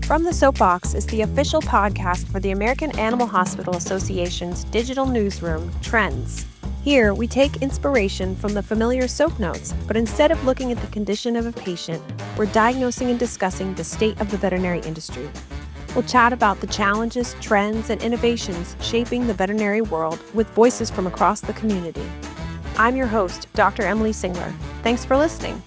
From the Soapbox is the official podcast for the American Animal Hospital Association's digital newsroom, Trends. Here, we take inspiration from the familiar soap notes, but instead of looking at the condition of a patient, we're diagnosing and discussing the state of the veterinary industry. We'll chat about the challenges, trends, and innovations shaping the veterinary world with voices from across the community. I'm your host, Dr. Emily Singler. Thanks for listening.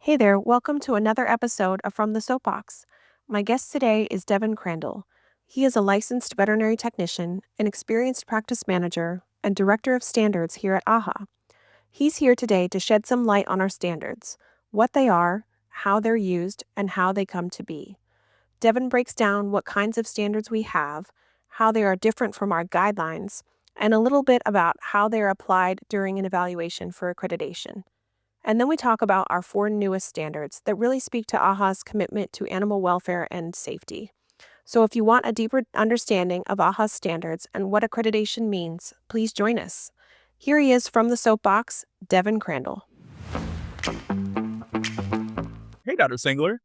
Hey there, welcome to another episode of From the Soapbox. My guest today is Devon Crandell. He is a licensed veterinary technician, an experienced practice manager, and director of standards here at AAHA. He's here today to shed some light on our standards, what they are, how they're used, and how they come to be. Devon breaks down what kinds of standards we have, how they are different from our guidelines, and a little bit about how they are applied during an evaluation for accreditation. And then we talk about our 4 newest standards that really speak to AAHA's commitment to animal welfare and safety. So if you want a deeper understanding of AAHA's standards and what accreditation means, please join us. Here he is from the Soapbox, Devon Crandell. Hey, Dr. Singler.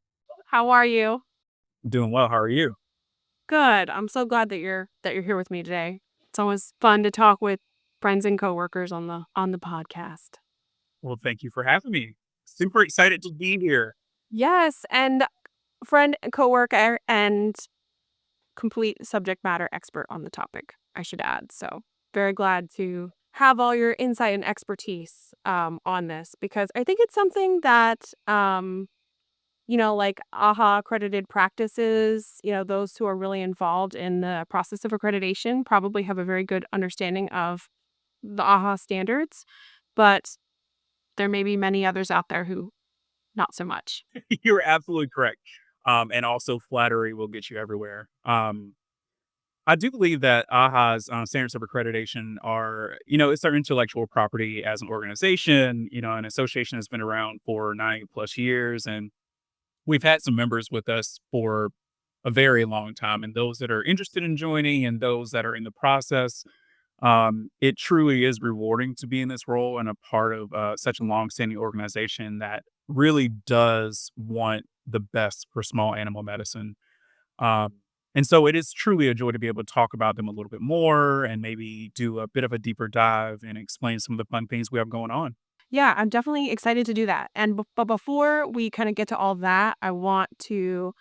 How are you? Doing well. How are you? Good. I'm so glad that you're here with me today. It's always fun to talk with friends and coworkers on the podcast. Well, thank you for having me. Super excited to be here. Yes, and friend, coworker, and complete subject matter expert on the topic, I should add. So very glad to have all your insight and expertise on this, because I think it's something that, like AAHA accredited practices, those who are really involved in the process of accreditation probably have a very good understanding of the AAHA standards, but there may be many others out there who not so much. You're absolutely correct. And also flattery will get you everywhere. I do believe that AHA's standards of accreditation are, it's our intellectual property as an organization. An association has been around for 90 plus years, and we've had some members with us for a very long time, and those that are interested in joining and those that are in the process. It truly is rewarding to be in this role and a part of such a long-standing organization that really does want the best for small animal medicine. Um, and so it is truly a joy to be able to talk about them a little bit more and maybe do a bit of a deeper dive and explain some of the fun things we have going on. Yeah, I'm definitely excited to do that. And but before we kind of get to all that, I want to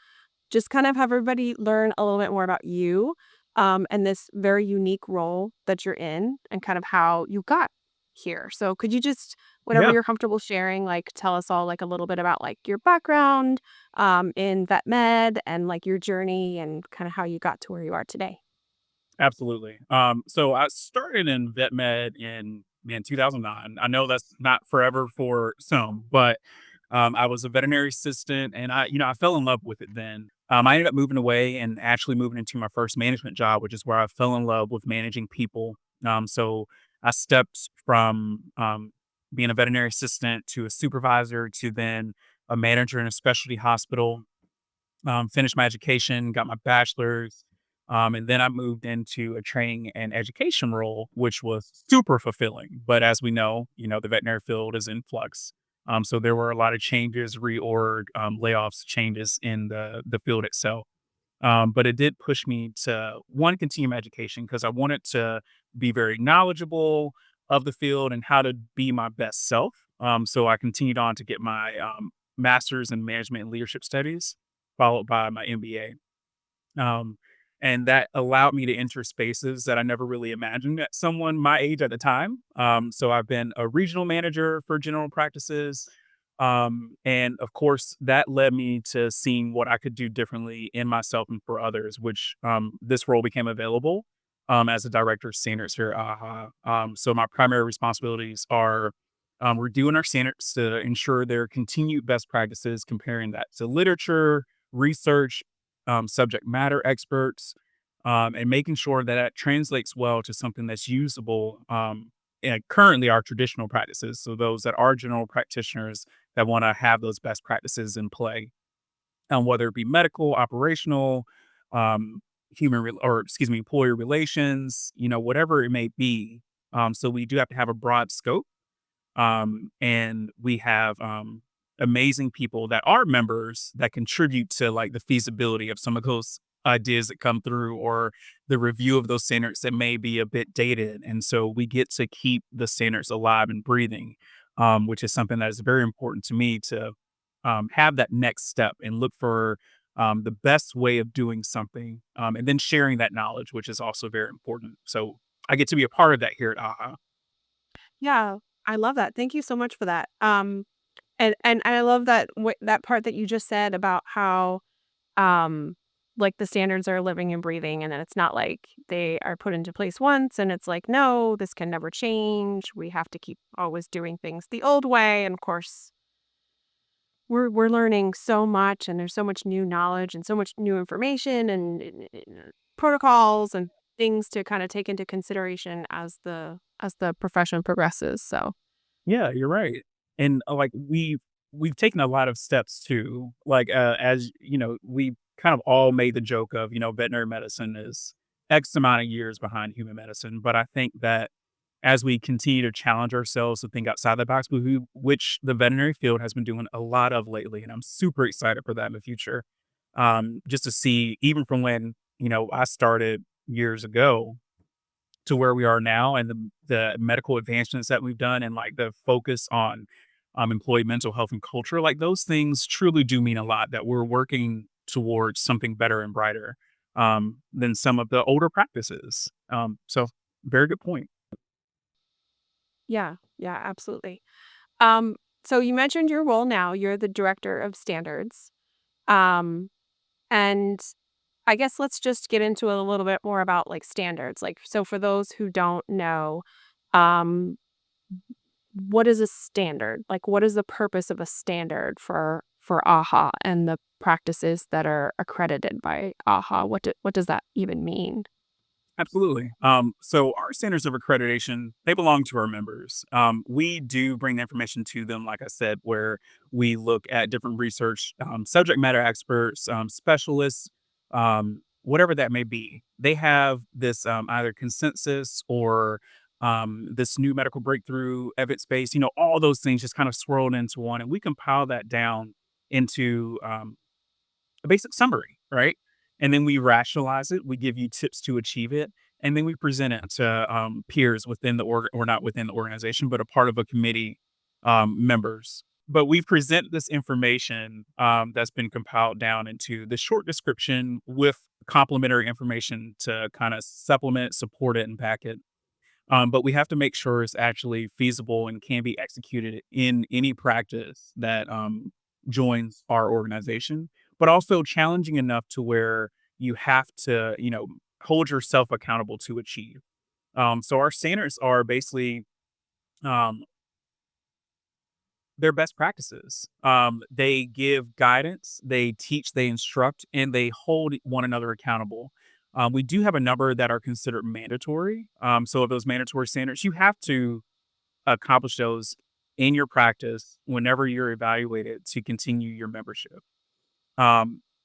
just kind of have everybody learn a little bit more about you, and this very unique role that you're in and kind of how you got here. So could you just, whatever Yeah, you're comfortable sharing, like tell us all like a little bit about like your background in vet med and like your journey and kind of how you got to where you are today. absolutely. So I started in vet med in 2009. I know that's not forever for some, but I was a veterinary assistant, and I fell in love with it then. I ended up moving away and actually moving into my first management job, which is where I fell in love with managing people. So I stepped from being a veterinary assistant to a supervisor to then a manager in a specialty hospital. Finished my education, got my bachelor's, and then I moved into a training and education role, which was super fulfilling. But as we know, the veterinary field is in flux. So there were a lot of changes, reorg, layoffs, changes in the field itself. But it did push me to one, continue my education because I wanted to be very knowledgeable of the field and how to be my best self. So I continued on to get my master's in management and leadership studies, followed by my MBA. Um, and that allowed me to enter spaces that I never really imagined at someone my age at the time. So I've been a regional manager for general practices. And of course, that led me to seeing what I could do differently in myself and for others, which this role became available as a director of standards here at AHA. So my primary responsibilities are reviewing our standards to ensure their continued best practices, comparing that to literature, research, subject matter experts, and making sure that that translates well to something that's usable. And currently, our traditional practices, so those that are general practitioners that want to have those best practices in play, whether it be medical, operational, um, employer relations, whatever it may be. So we do have to have a broad scope, and we have amazing people that are members that contribute to like the feasibility of some of those ideas that come through, or the review of those standards that may be a bit dated. And so we get to keep the standards alive and breathing, which is something that is very important to me to have that next step and look for the best way of doing something, and then sharing that knowledge, which is also very important. So I get to be a part of that here at AHA. Yeah, I love that. Thank you so much for that. And I love that that part that you just said about how um like the standards are living and breathing, and then it's not like they are put into place once and it's like, no, this can never change. We have to keep always doing things the old way. And of course, we're learning so much, and there's so much new knowledge and so much new information and protocols and things to kind of take into consideration as the profession progresses. So Yeah, you're right. And, like, we've taken a lot of steps too. Like, as you know, we kind of all made the joke of, veterinary medicine is X amount of years behind human medicine. But I think that as we continue to challenge ourselves to think outside the box, which the veterinary field has been doing a lot of lately, and I'm super excited for that in the future. Just to see, even from when, I started years ago, to where we are now, and the medical advancements that we've done, and like the focus on employee mental health and culture, like those things truly do mean a lot, that we're working towards something better and brighter than some of the older practices. So very good point. yeah, yeah, absolutely. Um, so you mentioned your role now. You're the director of standards. Um, and I guess let's just get into a little bit more about like standards. Like, so for those who don't know, um, what is a standard? Like, what is the purpose of a standard for AHA and the practices that are accredited by AHA? What does that even mean? Absolutely. So our standards of accreditation, they belong to our members. We do bring the information to them, like I said, where we look at different research, subject matter experts, specialists, whatever that may be. They have this either consensus or this new medical breakthrough evidence base, all those things just kind of swirled into one. And we compile that down into a basic summary, right? And then we rationalize it. We give you tips to achieve it, and then we present it to peers within the org, or not within the organization, but a part of a committee, members. But we present this information that's been compiled down into the short description with complementary information to kind of supplement, support it, and back it. But we have to make sure it's actually feasible and can be executed in any practice that joins our organization, but also challenging enough to where you have to, hold yourself accountable to achieve. So our standards are basically um, they're best practices. They give guidance, they teach, they instruct, and they hold one another accountable. We do have a number that are considered mandatory. So of those mandatory standards, you have to accomplish those in your practice whenever you're evaluated to continue your membership.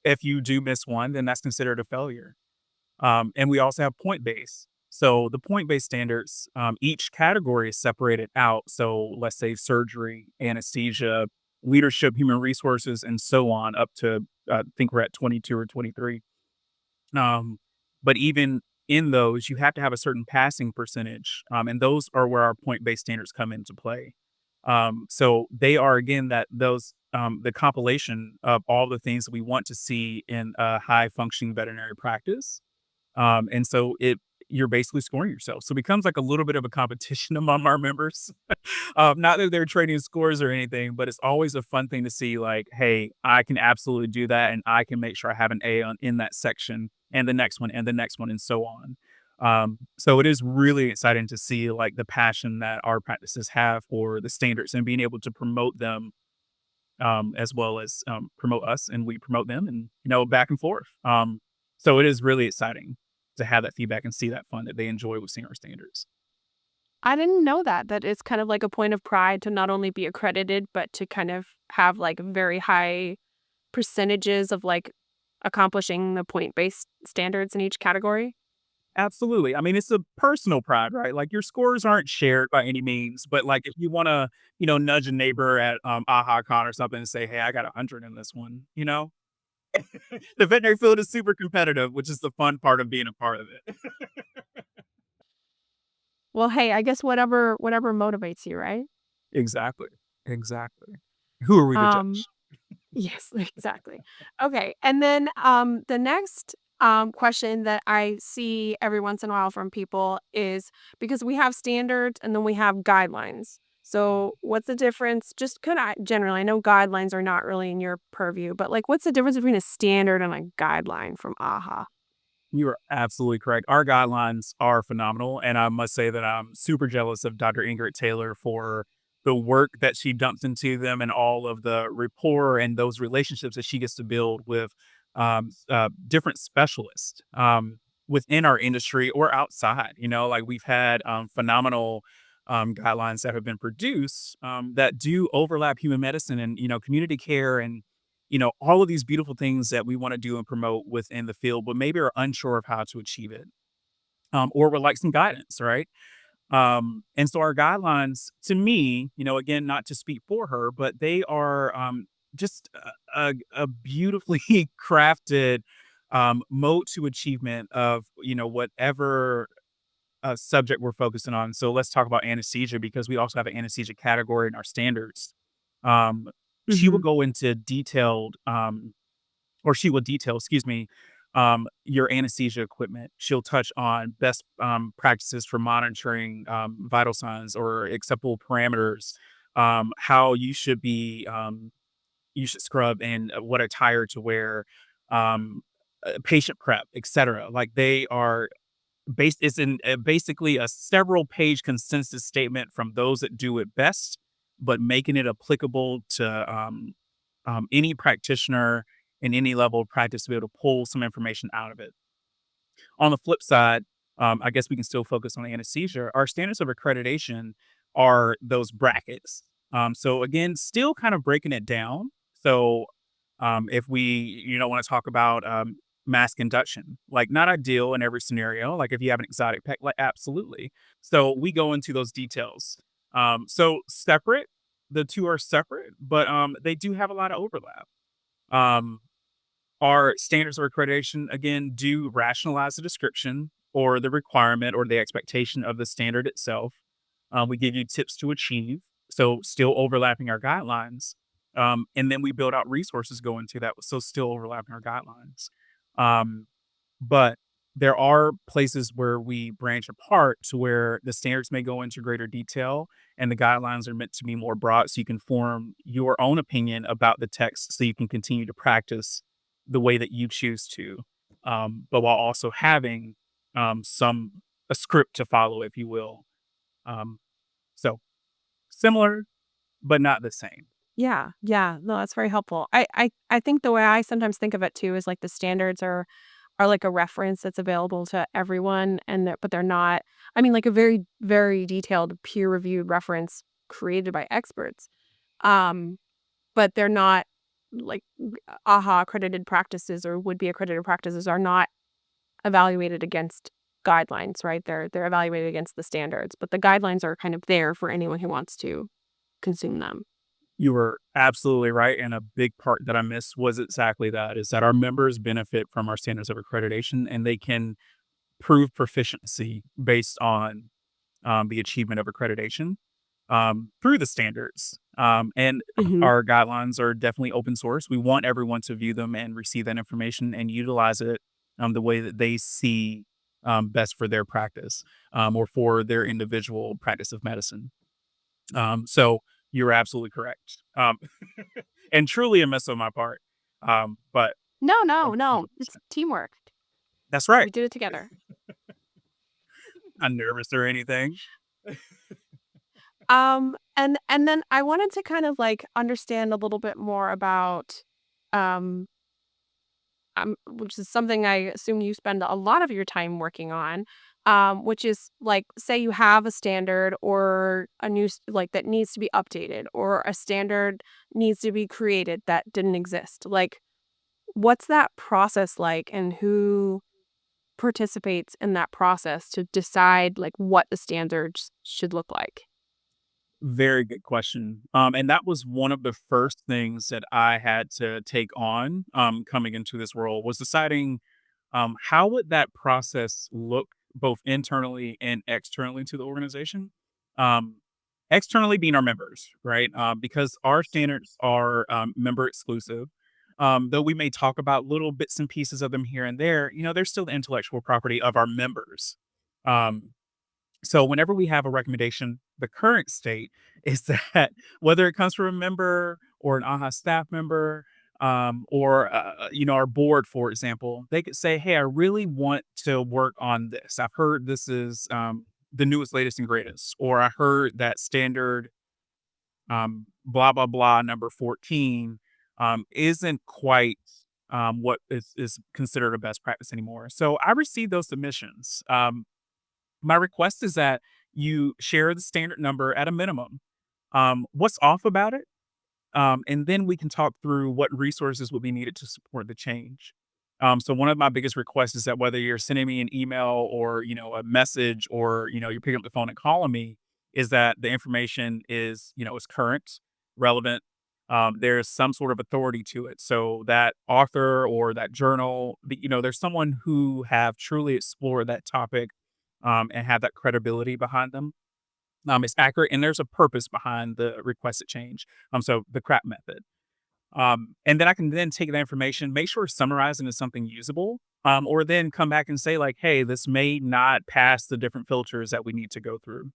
If you do miss one, then that's considered a failure. And we also have point based. So the point based standards, each category is separated out. So let's say surgery, anesthesia, leadership, human resources, and so on, up to I think we're at 22 or 23. Um, but even in those, you have to have a certain passing percentage, and those are where our point-based standards come into play. So they are again that those the compilation of all the things that we want to see in a high functioning veterinary practice. And so you're basically scoring yourself. So it becomes like a little bit of a competition among our members. Not that they're trading scores or anything, but it's always a fun thing to see like, hey, I can absolutely do that. And I can make sure I have an A in that section, and the next one, and the next one, and so on. So it is really exciting to see like the passion that our practices have for the standards and being able to promote them, as well as promote us, and we promote them, and back and forth. So it is really exciting to have that feedback and see that fun that they enjoy with seeing our standards. I didn't know that, that it's kind of like a point of pride to not only be accredited, but to kind of have like very high percentages of like accomplishing the point-based standards in each category. Absolutely. I mean, it's a personal pride, right? Like your scores aren't shared by any means, but like if you want to, nudge a neighbor at AHA Con or something and say, "Hey, I got 100 in this one," the veterinary field is super competitive, which is the fun part of being a part of it. Well, hey, I guess whatever motivates you, right? Exactly. Exactly. Who are we to Um, judge? yes, exactly. Okay, and then, the next, question that I see every once in a while from people is because we have standards and then we have guidelines. So, what's the difference? Just could I generally, I know guidelines are not really in your purview, but, like, what's the difference between a standard and a guideline from AHA? You are absolutely correct. Our guidelines are phenomenal, and I must say that I'm super jealous of Dr. Ingrid Taylor for the work that she dumps into them and all of the rapport and those relationships that she gets to build with different specialists within our industry or outside. Like we've had phenomenal guidelines that have been produced that do overlap human medicine and community care and all of these beautiful things that we want to do and promote within the field, but maybe are unsure of how to achieve it, or would like some guidance, right? And so our guidelines, to me, again, not to speak for her, but they are just a beautifully crafted mode to achievement of whatever subject we're focusing on. So let's talk about anesthesia because we also have an anesthesia category in our standards. Um, she will Mhm. go into detailed or she will detail, excuse me, your anesthesia equipment. She'll touch on best practices for monitoring vital signs or acceptable parameters, how you should scrub and what attire to wear, um, patient prep, etc. Like they are based, it's in basically a several page consensus statement from those that do it best, but making it applicable to any practitioner in any level of practice to be able to pull some information out of it. On the flip side, I guess we can still focus on anesthesia. Our standards of accreditation are those brackets. So again, still kind of breaking it down. So if we, want to talk about mask induction, like not ideal in every scenario. Like if you have an exotic pet, like absolutely. So we go into those details. So separate, the two are separate, but they do have a lot of overlap. Um, our standards of accreditation, again, do rationalize the description or the requirement or the expectation of the standard itself. We give you tips to achieve, so still overlapping our guidelines. And then we build out resources going to that, so still overlapping our guidelines. Um, but there are places where we branch apart to where the standards may go into greater detail and the guidelines are meant to be more broad so you can form your own opinion about the text so you can continue to practice the way that you choose to. But while also having some a script to follow, if you will. Um, so similar, but not the same. Yeah, yeah. No, that's very helpful. I think the way I sometimes think of it too is like the standards are like a reference that's available to everyone and but they're not, I mean, like a very, very detailed peer reviewed reference created by experts. Um, but they're not like AHA accredited practices or would be accredited practices are not evaluated against guidelines, right? They're evaluated against the standards, but the guidelines are kind of there for anyone who wants to consume them. You were absolutely right, and a big part that I missed was exactly that, is that our members benefit from our standards of accreditation, and they can prove proficiency based on, the achievement of accreditation, through the standards. And Mhm. our guidelines are definitely open source. We want everyone to view them and receive that information and utilize it, the way that they see, best for their practice, or for their individual practice of medicine. So you're absolutely correct. And truly a miss on my part. But No, no, no. It's 100%. teamwork. That's right. We did it together. Not nervous or anything. And then I wanted to kind of like understand a little bit more about um which is something I assume you spend a lot of your time working on, which is like say you have a standard or a like that needs to be updated or a standard needs to be created that didn't exist. Like what's that process like and who participates in that process to decide like what the standards should look like? Very good question. And that was one of the first things that I had to take on coming into this role was deciding how would that process look both internally and externally to the organization. Um, Externally being our members, right? Because our standards are member exclusive. Though we may talk about little bits and pieces of them here and there, they're still the intellectual property of our members. Um, so whenever we have a recommendation, the current state is that whether it comes from a member or an AHA staff member, or our board, for example, they could say, "Hey, I really want to work on this. I've heard this is the newest, latest, and greatest," or "I heard that standard blah blah blah number 14 isn't quite what is considered a best practice anymore." So I received those submissions. My request is that you share the standard number at a minimum. What's off about it? And then we can talk through what resources will be needed to support the change. So one of my biggest requests is that whether you're sending me an email or a message or you're picking up the phone and calling me, is that the information is current, relevant. There's some sort of authority to it. So that author or that journal, there's someone who have truly explored that topic and have that credibility behind them. It's accurate and there's a purpose behind the requested change. So the crap method. And then I can then take that information, make sure it's summarized into something usable, or then come back and say like, hey, this may not pass the different filters that we need to go through.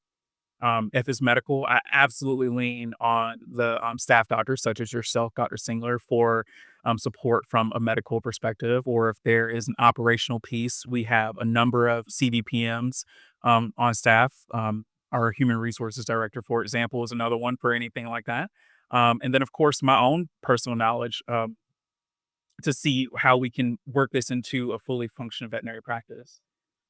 If it's medical, I absolutely lean on the staff doctors, such as yourself, Dr. Singler, for support from a medical perspective. Or if there is an operational piece, we have a number of CVPMs on staff. Our human resources director, for example, is another one for anything like that. And then, of course, my own personal knowledge to see how we can work this into a fully functional veterinary practice.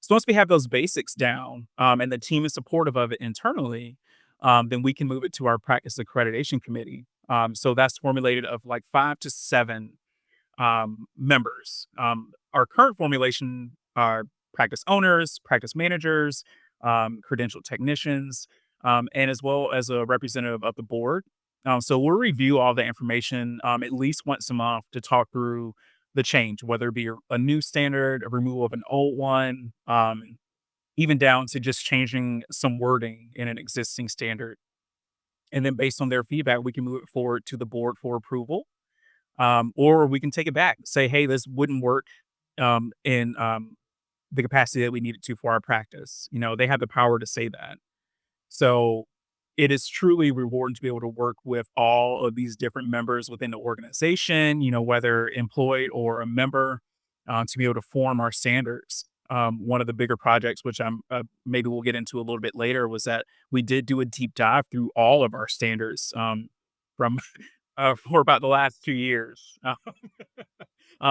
So once we have those basics down, and the team is supportive of it internally, then we can move it to our practice accreditation committee. So that's formulated of like 5 to 7 members. Our current formulation are practice owners, practice managers, credentialed technicians, and as well as a representative of the board. So we'll review all the information at least once a month to talk through the change, whether it be a new standard, a removal of an old one, even down to just changing some wording in an existing standard. And then based on their feedback, we can move it forward to the board for approval. Or we can take it back, say, hey, this wouldn't work in the capacity that we need it to for our practice. They have the power to say that. So it is truly rewarding to be able to work with all of these different members within the organization, whether employed or a member, to be able to form our standards. One of the bigger projects, which I'm maybe we'll get into a little bit later, was that we did do a deep dive through all of our standards from for about the last 2 years.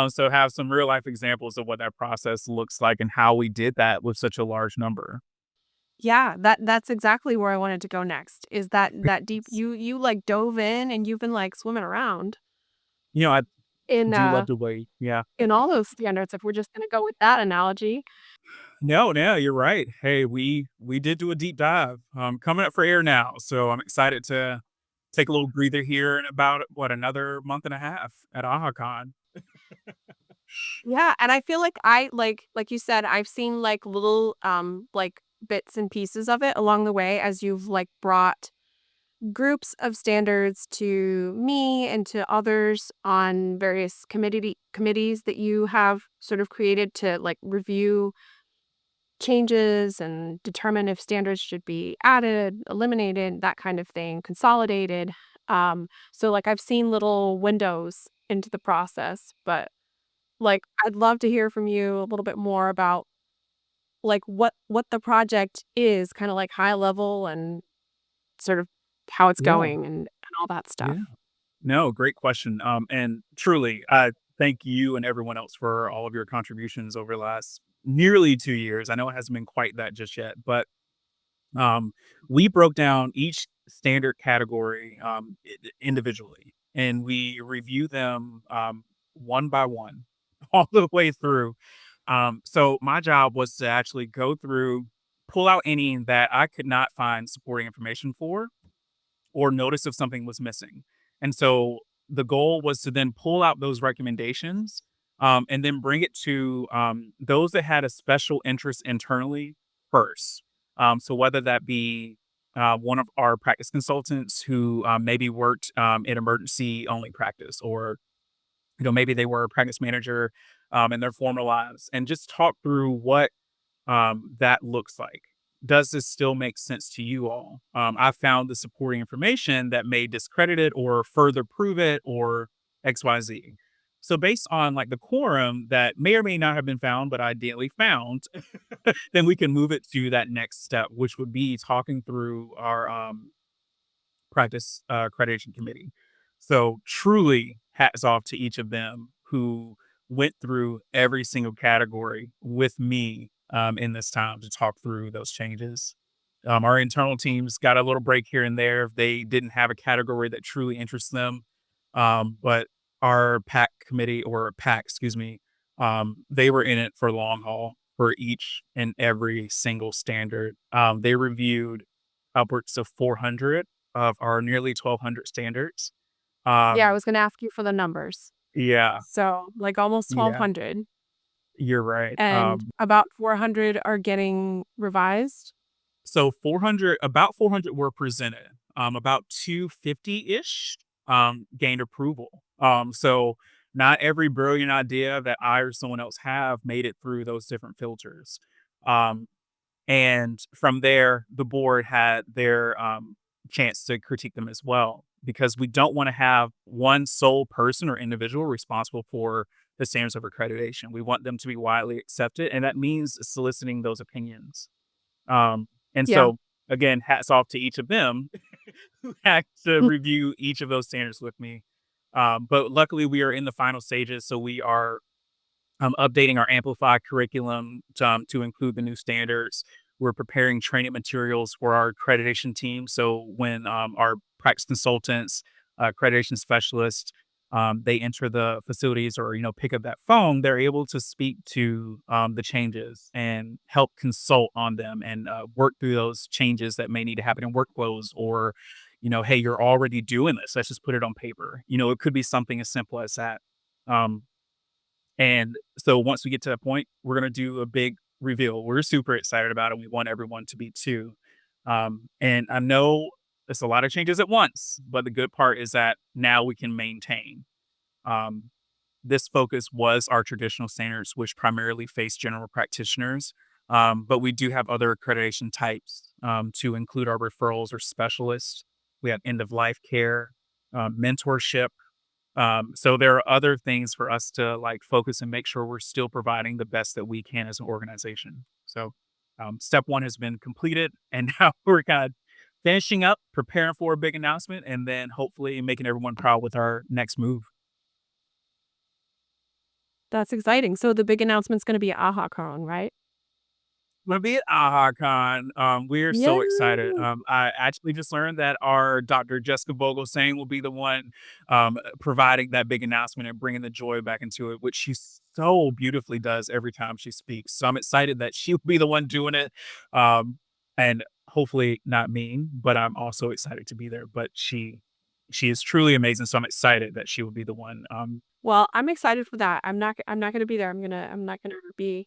So have some real life examples of what that process looks like and how we did that with such a large number. Yeah, that's exactly where I wanted to go next. Is that deep you like dove in and you've been like swimming around I in do love to wait. Yeah. in all those standards if we're just gonna go with that analogy. No, no, you're right. Hey, we did do a deep dive. Coming up for air now, so I'm excited to take a little breather here in about what another month and a half at AHACon. Yeah, and I feel like I like you said, I've seen like little like bits and pieces of it along the way as you've like brought groups of standards to me and to others on various committees that you have sort of created to like review changes and determine if standards should be added, eliminated, that kind of thing, consolidated. So like I've seen little windows into the process, but like I'd love to hear from you a little bit more about like what the project is, kind of like high level and sort of how it's Yeah, going and all that stuff. yeah. No, great question. And truly, I thank you and everyone else for all of your contributions over the last nearly 2 years. I know it hasn't been quite that just yet, but Um, we broke down each standard category individually, and we review them one by one all the way through. So my job was to actually go through, pull out any that I could not find supporting information for or notice if something was missing. And so the goal was to then pull out those recommendations, and then bring it to those that had a special interest internally first. So whether that be one of our practice consultants who maybe worked in emergency only practice, or maybe they were a practice manager in their former lives, and just talk through what that looks like. Does this still make sense to you all? I found the supporting information that may discredit it or further prove it or XYZ. So based on like the quorum that may or may not have been found, but ideally found, then we can move it to that next step, which would be talking through our practice accreditation committee. So truly hats off to each of them who went through every single category with me in this time to talk through those changes. Our internal teams got a little break here and there if they didn't have a category that truly interests them. But our PAC committee, or PAC, excuse me, they were in it for long haul for each and every single standard. They reviewed upwards of 400 of our nearly 1,200 standards. Yeah, I Um, was going to ask you for the numbers. yeah, So, like almost yeah, 1,200, you're right. and about 400 are getting revised. So 400, about 400 were presented. About 250-ish gained approval. So not every brilliant idea that I or someone else have made it through those different filters. Um, And from there, the board had their chance to critique them as well, because we don't want to have one sole person or individual responsible for the standards of accreditation. We want them to be widely accepted, and that means soliciting those opinions. And Yeah. so, again, hats off to each of them who had to review each of those standards with me. But luckily, we are in the final stages, so we are updating our Amplify curriculum to include the new standards. We're preparing training materials for our accreditation team. So when our practice consultants, accreditation specialists, they enter the facilities or pick up that phone, they're able to speak to the changes and help consult on them and work through those changes that may need to happen in workflows, or hey, you're already doing this. Let's just put it on paper. It could be something as simple as that. Um, and so once we get to that point, we're gonna do a big reveal. We're super excited about it. We want everyone to be too. And I know it's a lot of changes at once, but the good part is that now we can maintain. Um, this focus was our traditional standards, which primarily face general practitioners. But we do have other accreditation types to include our referrals or specialists. We have end of life care, mentorship, so there are other things for us to like focus and make sure we're still providing the best that we can as an organization. So step one has been completed, and now we're kind of finishing up, preparing for a big announcement, and then hopefully making everyone proud with our next move. That's exciting. So the big announcement's gonna be at AHA, right? Gonna be at AHA Con. We're so excited. Yay! I actually just learned that our Dr. Jessica Vogelsang will be the one providing that big announcement and bringing the joy back into it, which she so beautifully does every time she speaks. So I'm excited that she'll be the one doing it, and hopefully not me. But I'm also excited to be there. But she is truly amazing. So I'm excited that she will be the one. Well, I'm excited for that. I'm not gonna be there. I'm not gonna be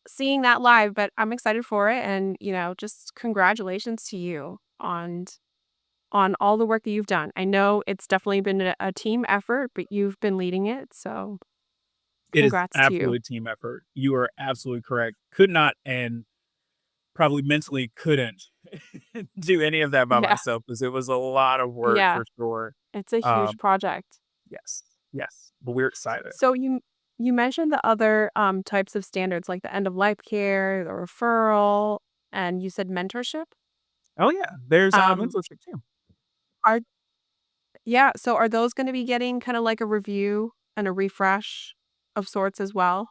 seeing that live, but I'm excited for it, and, just congratulations to you on all the work that you've done. I know it's definitely been a team effort, but you've been leading it, so It is congrats to you. absolutely a team effort. You are absolutely correct. Could not and probably mentally couldn't do any of that by Yeah. myself because it was a lot of work Yeah, for sure. it's a huge Um, project. yes, yes, but we're excited. So you mentioned the other, types of standards, like the end of life care, the referral, and you said mentorship? Oh yeah, there's Um, mentorship too. are Yeah, so are those gonna be getting kinda like a review and a refresh of sorts as well?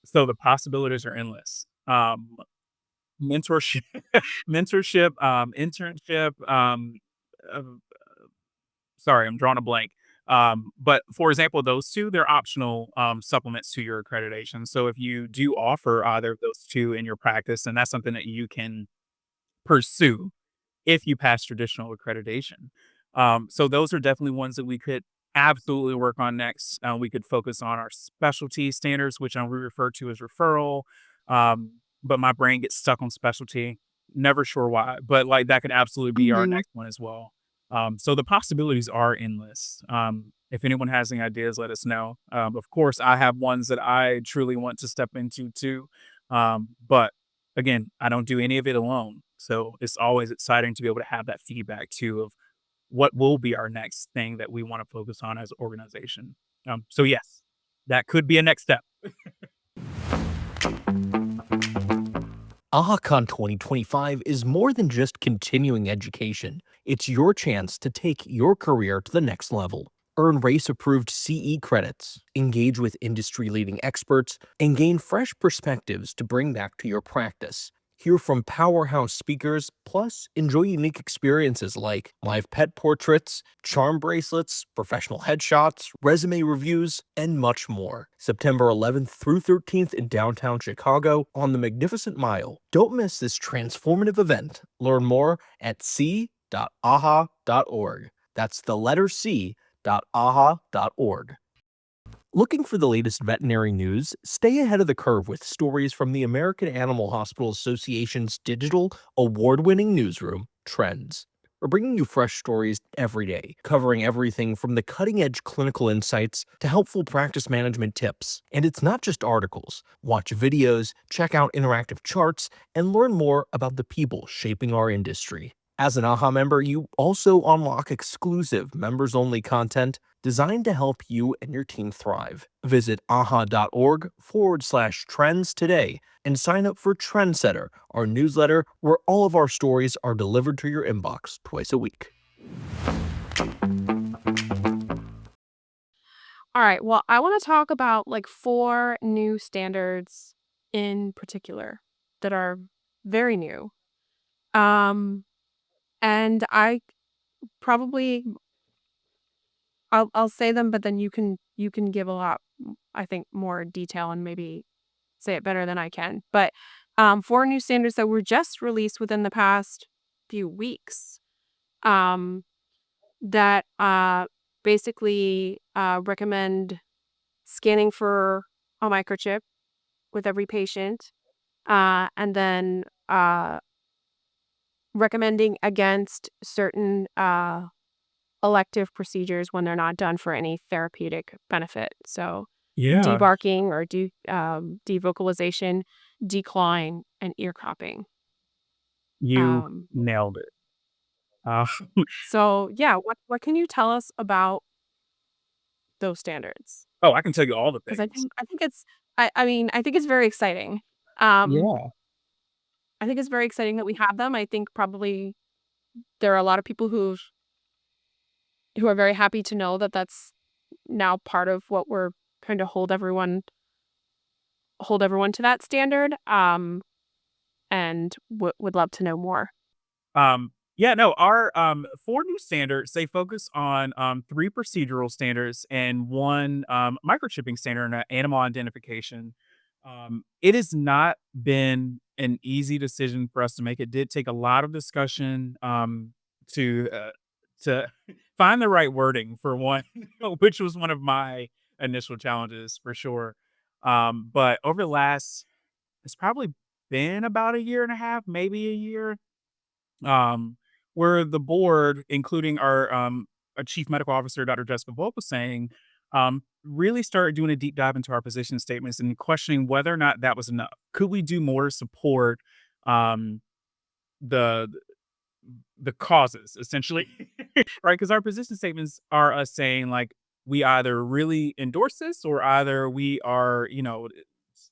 So the possibilities are endless. Mentorship, mentorship, internship. Uh, sorry, I'm drawing a blank. But for example, those two, they're optional supplements to your accreditation. So if you do offer either of those two in your practice, then that's something that you can pursue if you pass traditional accreditation. So those are definitely ones that we could absolutely work on next. We could focus on our specialty standards, which we refer to as referral. But my brain gets stuck on specialty. Never sure why, but like that could absolutely be our Mhm. next one as well. So the possibilities are endless. If anyone has any ideas, let us know. Of course, I have ones that I truly want to step into too. But again, I don't do any of it alone. So it's always exciting to be able to have that feedback too of what will be our next thing that we want to focus on as an organization. So yes, that could be a next step. AHACon 2025 is more than just continuing education. It's your chance to take your career to the next level. Earn race approved CE credits, engage with industry leading experts, and gain fresh perspectives to bring back to your practice. Hear from powerhouse speakers, plus enjoy unique experiences like live pet portraits, charm bracelets, professional headshots, resume reviews, and much more. September 11th through 13th in downtown Chicago on the Magnificent Mile. Don't miss this transformative event. Learn more at c.aha.org. That's the letter c.aha.org. Looking for the latest veterinary news? Stay ahead of the curve with stories from the American Animal Hospital Association's digital, award winning newsroom, Trends. We're bringing you fresh stories every day, covering everything from the cutting edge clinical insights to helpful practice management tips. And it's not just articles. Watch videos, check out interactive charts, and learn more about the people shaping our industry. As an AHA member, you also unlock exclusive members only content designed to help you and your team thrive. Visit aha.org/trends today and sign up for Trendsetter, our newsletter where all of our stories are delivered to your inbox twice a week. All right. Well, I want to talk about like four new standards in particular that are very new. Um, and I probably I'll say them, but then you can give a lot, I think, more detail and maybe say it better than I can. But four new standards that were just released within the past few weeks. Um, that basically recommend scanning for a microchip with every patient, and then recommending against certain elective procedures when they're not done for any therapeutic benefit. So, Yeah, debarking or devocalization, decline, and ear cropping. you Um, nailed it. Uh, so yeah, what can you tell us about those standards? oh, I can tell you all the Because things. I think it's I mean I think it's very exciting. Um, Yeah. I think it's very exciting that we have them. I think probably there are a lot of people who are very happy to know that that's now part of what we're trying to hold everyone to that standard. And would love to know more. Yeah, no, our four new standards, they focus on three procedural standards and one microchipping standard and animal identification. It has not been an easy decision for us to make. It did take a lot of discussion to to find the right wording for one, which was one of my initial challenges for sure. But over the last, it's probably been about a year and a half, maybe a year, um, where the board, including our chief medical officer, Dr. Jessica Volk, was saying, really started doing a deep dive into our position statements and questioning whether or not that was enough. Could we do more to support um, the the causes, essentially, right? Because our position statements are us saying like we either really endorse this or either we are,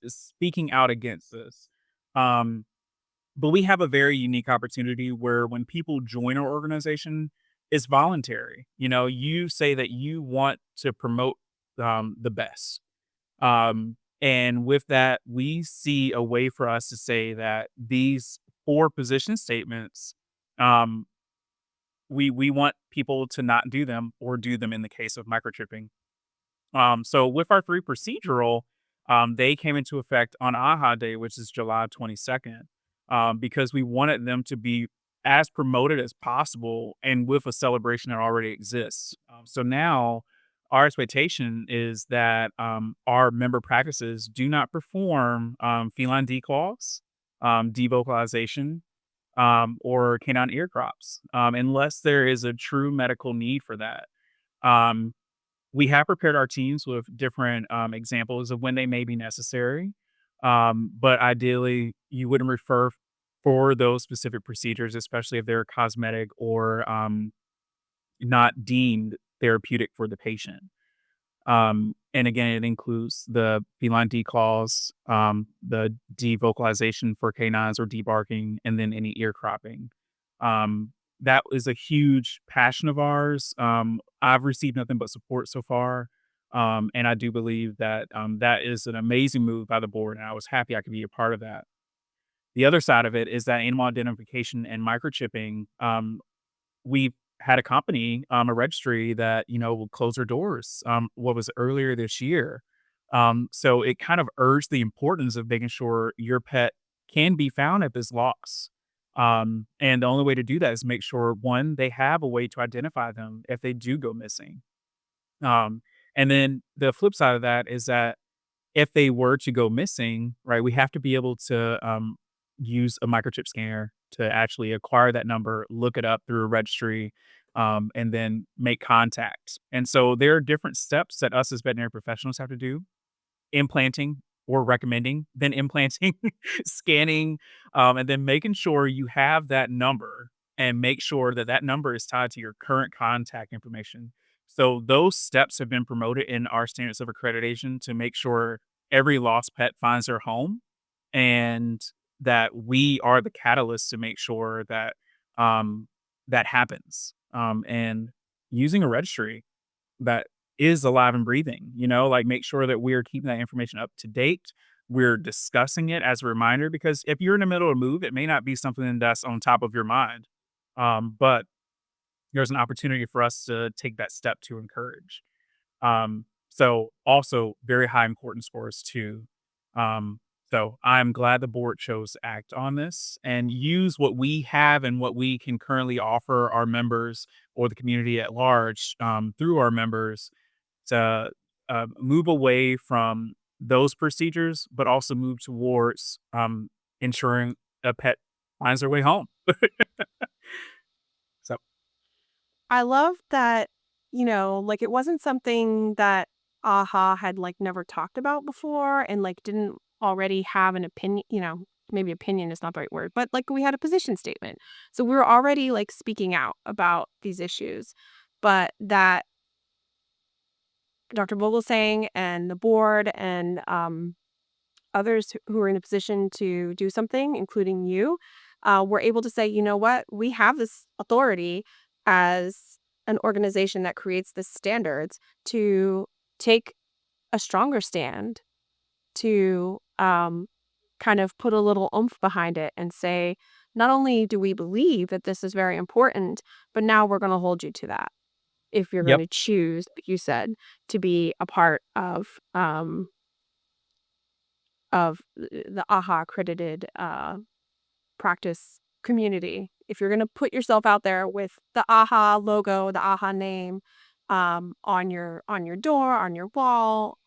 speaking out against this. Um, but we have a very unique opportunity where when people join our organization, it's voluntary. You say that you want to promote the best. And with that, we see a way for us to say that these four position statements, um, we want people to not do them or do them in the case of microchipping. So with our 3 procedural, they came into effect on AHA Day, which is July 22nd, because we wanted them to be as promoted as possible and with a celebration that already exists. So now our expectation is that our member practices do not perform feline declaws, devocalization, or canine ear crops, unless there is a true medical need for that. Um, we have prepared our teams with different examples of when they may be necessary. But ideally, you wouldn't refer for those specific procedures, especially if they're cosmetic or not deemed therapeutic for the patient. And again, it includes the feline declaws, the devocalization for canines or debarking, and then any ear cropping. Um, that is a huge passion of ours. I've received nothing but support so far. And I do believe that that is an amazing move by the board, and I was happy I could be a part of that. The other side of it is that animal identification and microchipping. We had a company, a registry that, will close their doors, what was it, earlier this year. So it kind of urged the importance of making sure your pet can be found if it's lost. And the only way to do that is make sure, one, they have a way to identify them if they do go missing. Um, and then the flip side of that is that if they were to go missing, right, we have to be able to use a microchip scanner to actually acquire that number, look it up through a registry, and then make contact. And so there are different steps that us as veterinary professionals have to do: implanting or recommending, then implanting, scanning, and then making sure you have that number and make sure that that number is tied to your current contact information. So those steps have been promoted in our standards of accreditation to make sure every lost pet finds their home, and that we are the catalyst to make sure that that happens. And using a registry that is alive and breathing, like make sure that we're keeping that information up to date. We're discussing it as a reminder, because if you're in the middle of a move, it may not be something that's on top of your mind. But there's an opportunity for us to take that step to encourage. So also very high importance for us too. So I'm glad the board chose to act on this and use what we have and what we can currently offer our members or the community at large, through our members, to move away from those procedures, but also move towards ensuring a pet finds their way home. So I love that, like it wasn't something that AHA had like never talked about before and like didn't already have an opinion, maybe opinion is not the right word, but like we had a position statement. So we were already like speaking out about these issues, but that Dr. Vogelsang and the board and others who are in a position to do something, including you, were able to say, you know what, we have this authority as an organization that creates the standards to take a stronger stand, to kind of put a little oomph behind it and say, not only do we believe that this is very important, but now we're going to hold you to that if you're going yep, to choose, like you said, to be a part of the AHA accredited practice community. If you're going to put yourself out there with the AHA logo, the AHA name, on your door, on your wall,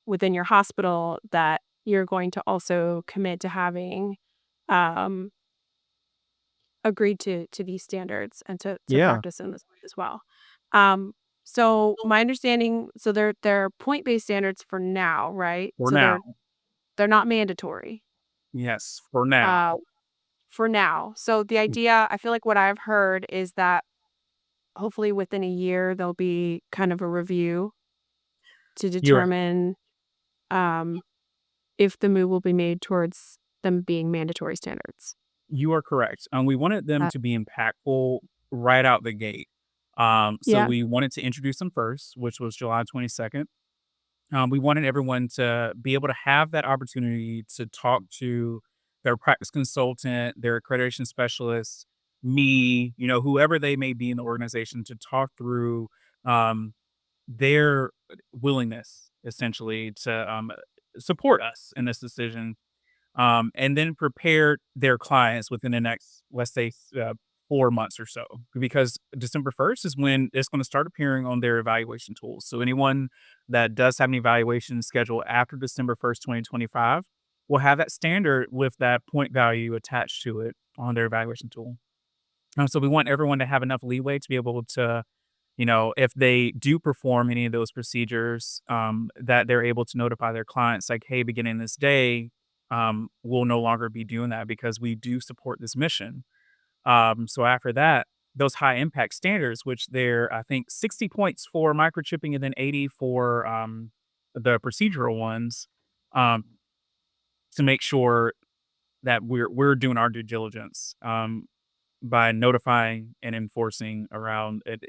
within your hospital, that you're going to also commit to having um, agreed to these standards and to Yeah, practice in this way as well. Um, so my understanding, so they're point-based standards for now, right? for So now. they're not mandatory. Yes, for now. Uh, for now. So the idea, I feel like what I've heard is that hopefully within a year there'll be kind of a review to You're right. determine um, if the move will be made towards them being mandatory standards. You are correct. We wanted them Uh, to be impactful right out the gate. So yeah. we wanted to introduce them first, which was July 22nd. We wanted everyone to be able to have that opportunity to talk to their practice consultant, their accreditation specialist, me, whoever they may be in the organization to talk through um, their willingness essentially to support us in this decision, and then prepare their clients within the next, let's say, 4 months or so, because December 1st is when it's going to start appearing on their evaluation tools. So anyone that does have an evaluation scheduled after December 1st, 2025, will have that standard with that point value attached to it on their evaluation tool. So we want everyone to have enough leeway to be able to, if they do perform any of those procedures, that they're able to notify their clients like, hey, beginning this day, we'll no longer be doing that because we do support this mission. So after that, those high impact standards, which they're, I think, 60 points for microchipping and then 80 for the procedural ones, um, to make sure that we're doing our due diligence. By notifying and enforcing around it,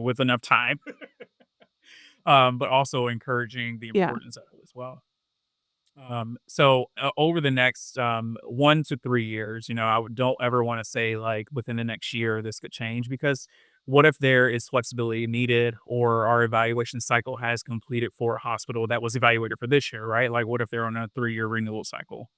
with enough time, but also encouraging the Yeah. importance of it as well. So over the next 1 to 3 years, don't ever want to say like within the next year this could change, because what if there is flexibility needed, or our evaluation cycle has completed for a hospital that was evaluated for this year, right? Like, what if they're on a 3-year renewal cycle?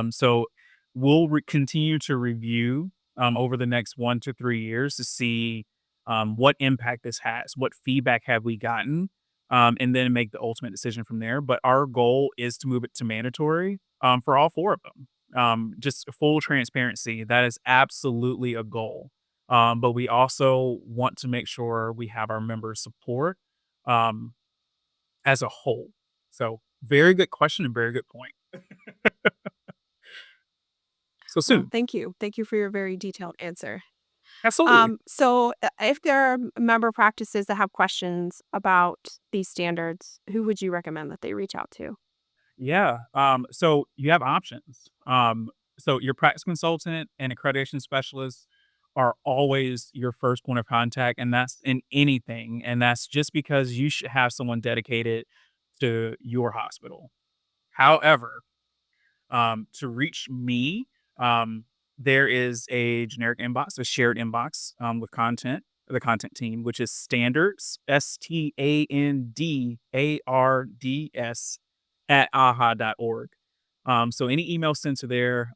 So we'll continue to review over the next 1 to 3 years to see what impact this has, what feedback have we gotten, and then make the ultimate decision from there. But our goal is to move it to mandatory for all 4 of them. Just full transparency. That is absolutely a goal. But we also want to make sure we have our members' support um, as a whole. So, very good question and very good point. So, Well, Sue, thank you. Thank you for your very detailed answer. absolutely. If there are member practices that have questions about these standards, who would you recommend that they reach out to? Yeah. So you have options. So your practice consultant and accreditation specialist are always your first point of contact, and that's in anything. And that's just because you should have someone dedicated to your hospital. However, to reach me, there is a generic inbox, a shared inbox with content, the content team, which is standards, STANDARDS at aha.org. So any email sent to there,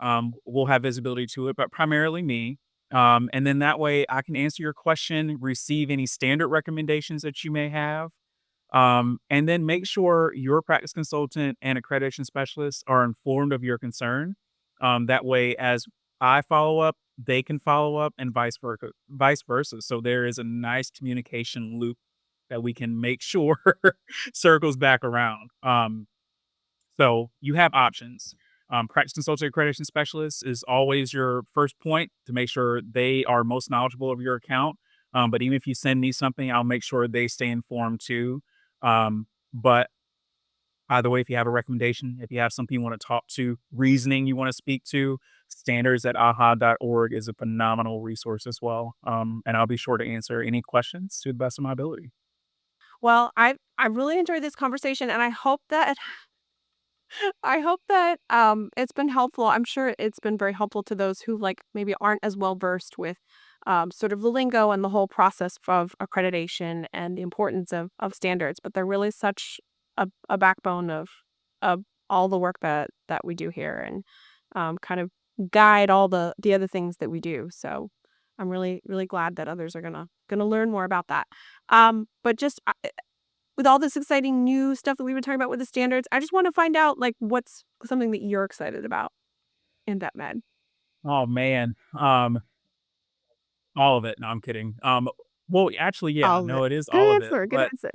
will have visibility to it, but primarily me. And then that way I can answer your question, receive any standard recommendations that you may have, and then make sure your practice consultant and accreditation specialist are informed of your concern. That way, as I follow up, they can follow up, and vice versa. Vice versa. So there is a nice communication loop that we can make sure circles back around. So you have options. Practice consultant accreditation specialist is always your first point to make sure they are most knowledgeable of your account. But even if you send me something, I'll make sure they stay informed too. But either way, if you have a recommendation, if you have something you want to talk to, reasoning you want to speak to, standards at aha.org is a phenomenal resource as well. And I'll be sure to answer any questions to the best of my ability. Well, I really enjoyed this conversation, and I hope that it's been helpful. I'm sure it's been very helpful to those who, like, maybe aren't as well versed with, sort of the lingo and the whole process of accreditation and the importance of standards, but they're really such a backbone of all the work that we do here, and, kind of guide all the other things that we do. So I'm really, really glad that others are gonna learn more about that. But just with all this exciting new stuff that we've been talking about with the standards, I just want to find out, like, what's something that you're excited about in vet med. Oh man. All of it. No, I'm kidding. Well, actually, yeah, All of no, it. it is all Good of it, answer. Good but answer.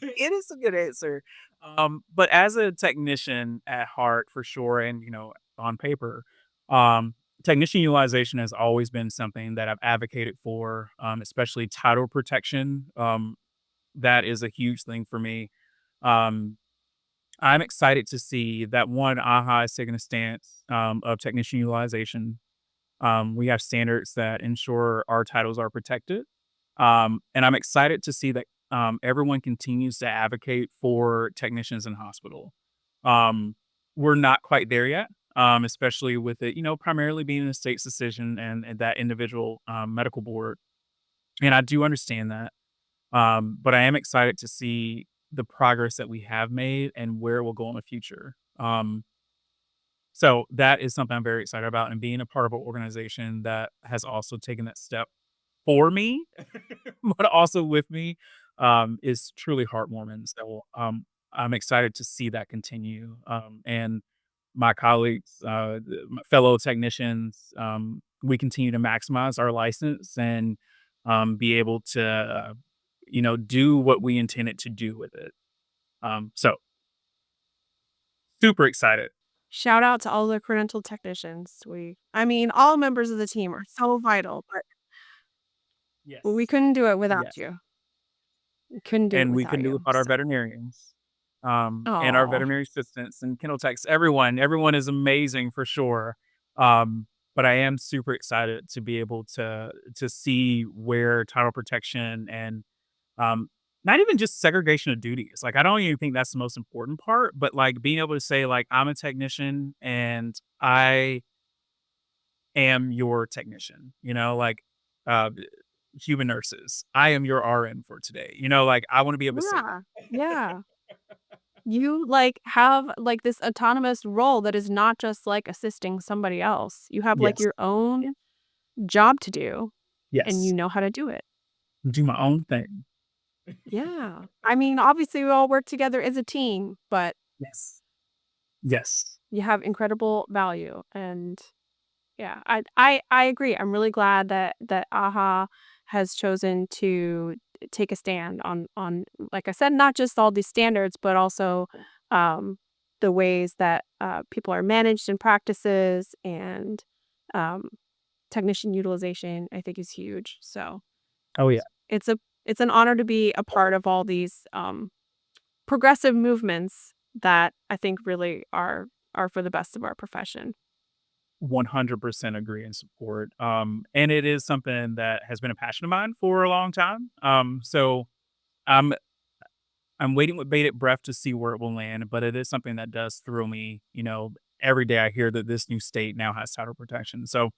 it is a good answer. But as a technician at heart, for sure, and on paper, technician utilization has always been something that I've advocated for, especially title protection. That is a huge thing for me. Um, I'm excited to see that one AHA is taking a stance of technician utilization. We have standards that ensure our titles are protected. And I'm excited to see that everyone continues to advocate for technicians in hospital. Um, we're not quite there yet. especially with it, primarily being a state's decision and that individual medical board. And I do understand that. But I am excited to see the progress that we have made and where we'll go in the future. So that is something I'm very excited about, and being a part of an organization that has also taken that step for me, but also with me, is truly heartwarming. So, I'm excited to see that continue. And my colleagues, my fellow technicians, we continue to maximize our license and be able to, do what we intended to do with it. So super excited. Shout out to all the credentialed technicians. I mean, all members of the team are so vital, but we Yes. couldn't do it without Yes. you. We couldn't do it And we without can do you. without our veterinarians, and our Oh, veterinary assistants and kennel techs, everyone is amazing for sure. Um, but I am super excited to be able to see where title protection and, not even just segregation of duties, like, I don't even think that's the most important part, but, like, being able to say, like, "I'm a technician and I am your technician," like, uh, human nurses, "I am your RN for today," like, I wanna be able to say that. yeah. Yeah. You, have, this autonomous role that is not just, assisting somebody else. You have, Yes. your own job to do, and you Yes. know how to do it. Do my own thing. Yeah. I mean, obviously, we all work together as a team, but Yes. Yes. you have incredible value, and yeah, I agree. I'm really glad that AHA has chosen to take a stand on, like I said, not just all these standards, but also, um, the ways that, people are managed in practices and, um, technician utilization, I think is huge. So, Oh, yeah. it's a it's an honor to be a part of all these, progressive movements that I think really are for the best of our profession. 100% agree and support. And it is something that has been a passion of mine for a long time. So I'm I'm waiting with bated breath to see where it will land, but it is something that does thrill me. Every day I hear that this new state now has title protection. So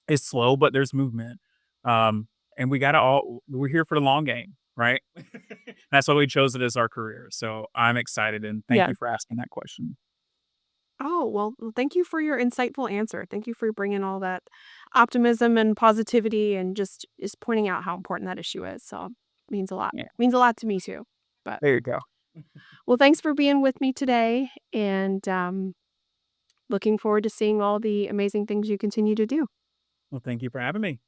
it's slow, but there's movement. And we're here for the long game, right? That's why we chose it as our career. So I'm excited, and thank Yeah. you for asking that question. Oh, well, thank you for your insightful answer. Thank you for bringing all that optimism and positivity and just pointing out how important that issue is. So, means a lot. Yeah. Means a lot to me too. But There you go. well, thanks for being with me today and looking forward to seeing all the amazing things you continue to do. Well, thank you for having me.